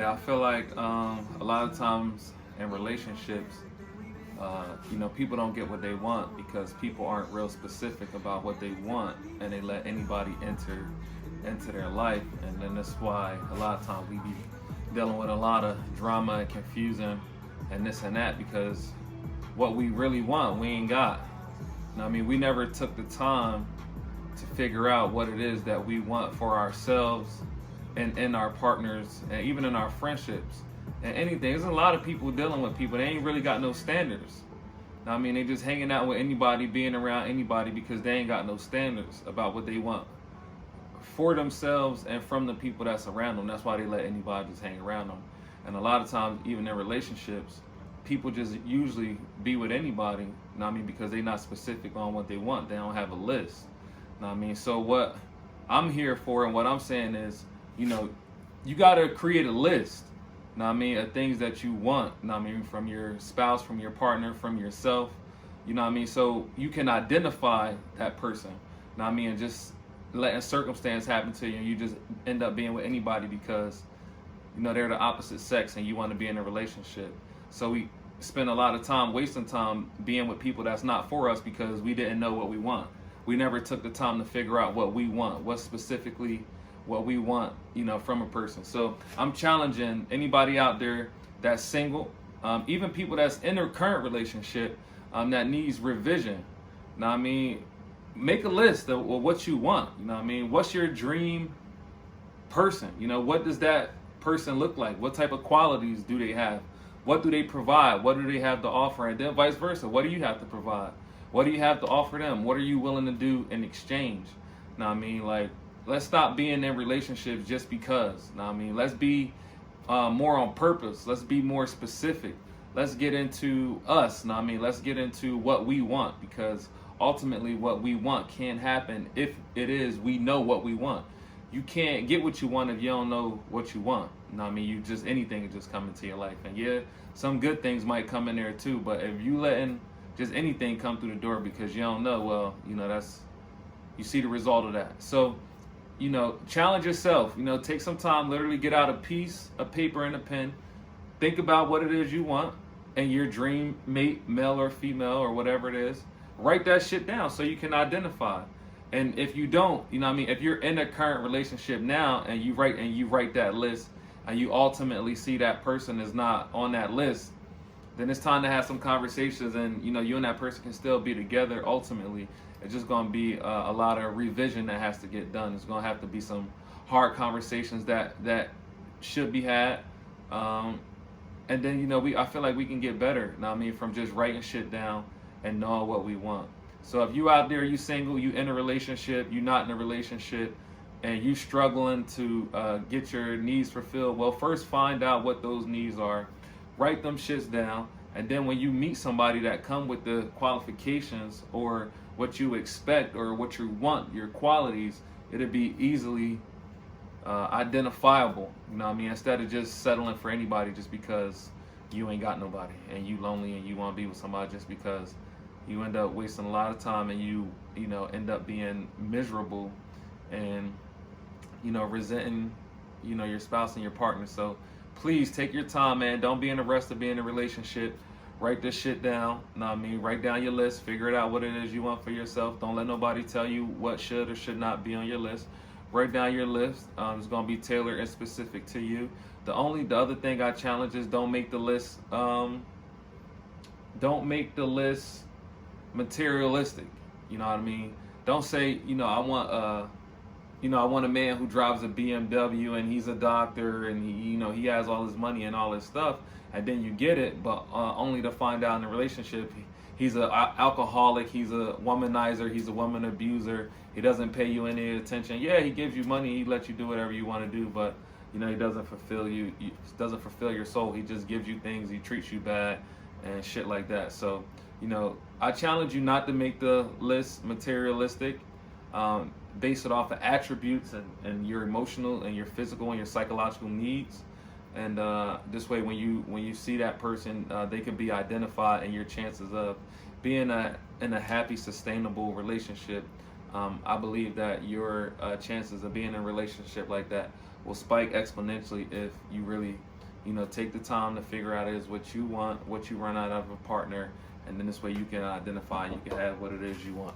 Yeah, I feel like a lot of times in relationships, people don't get what they want because people aren't real specific about what they want, and they let anybody enter into their life, and then that's why a lot of times we be dealing with a lot of drama and confusion and this and that because what we really want we ain't got. We never took the time to figure out what it is that we want for ourselves and in our partners and even in our friendships and anything. There's a lot of people dealing with people. They ain't really got no standards. They just hanging out with anybody, being around anybody because they ain't got no standards about what they want for themselves and from the people that's around them. That's why they let anybody just hang around them. And a lot of times, even in relationships, people just usually be with anybody, because they're not specific on what they want. They don't have a list. So what I'm here for and what I'm saying is, you got to create a list, of things that you want, from your spouse, from your partner, from yourself, so you can identify that person, and just letting circumstance happen to you and you just end up being with anybody because, they're the opposite sex and you want to be in a relationship. So we spend a lot of time wasting time being with people that's not for us because we didn't know what we want. We never took the time to figure out what we want, what specifically what we want, from a person. So I'm challenging anybody out there that's single, even people that's in their current relationship, that needs revision. Make a list of what you want. What's your dream person? What does that person look like? What type of qualities do they have? What do they provide? What do they have to offer? And then vice versa. What do you have to provide? What do you have to offer them? What are you willing to do in exchange? Let's stop being in relationships just because. Let's be more on purpose. Let's be more specific. Let's get into us. Let's get into what we want, because ultimately what we want can't happen if it is we know what we want. You can't get what you want if you don't know what you want. You just anything can just come into your life, and yeah, some good things might come in there too. But if you letting just anything come through the door because you don't know, well, that's you see the result of that. So, challenge yourself. Take some time, literally get out a piece of paper and a pen, think about what it is you want and your dream mate, male or female or whatever it is. Write that shit down so you can identify. And if you don't, if you're in a current relationship now and you write that list and you ultimately see that person is not on that list, then it's time to have some conversations, and you and that person can still be together. Ultimately, it's just going to be a lot of revision that has to get done. It's going to have to be some hard conversations that should be had, and then I feel like we can get better. From just writing shit down and knowing what we want. So if you out there, you single, you in a relationship, you not in a relationship, and you struggling to get your needs fulfilled, well, first find out what those needs are, write them shits down, and then when you meet somebody that come with the qualifications or what you expect or what you want, your qualities, it'll be easily identifiable. Instead of just settling for anybody just because you ain't got nobody and you lonely and you want to be with somebody just because you end up wasting a lot of time and you end up being miserable and resenting your spouse and your partner. So please take your time, man. Don't be in a rush to be in a relationship. Write this shit down. Write down your list. Figure it out what it is you want for yourself. Don't let nobody tell you what should or should not be on your list. Write down your list. It's gonna be tailored and specific to you. The other thing I challenge is don't make the list. Don't make the list materialistic. Don't say I want I want a man who drives a BMW and he's a doctor and he has all his money and all his stuff, and then you get it, but only to find out in the relationship he's an alcoholic, he's a womanizer, he's a woman abuser. He doesn't pay you any attention. Yeah, he gives you money, he lets you do whatever you want to do, but he doesn't fulfill you. He doesn't fulfill your soul. He just gives you things. He treats you bad and shit like that. So I challenge you not to make the list materialistic. Base it off of attributes and your emotional and your physical and your psychological needs. And this way, when you see that person, they can be identified, and your chances of being in a happy, sustainable relationship, I believe that your chances of being in a relationship like that will spike exponentially if you really take the time to figure out is what you want, what you run out of a partner, and then this way you can identify and you can have what it is you want.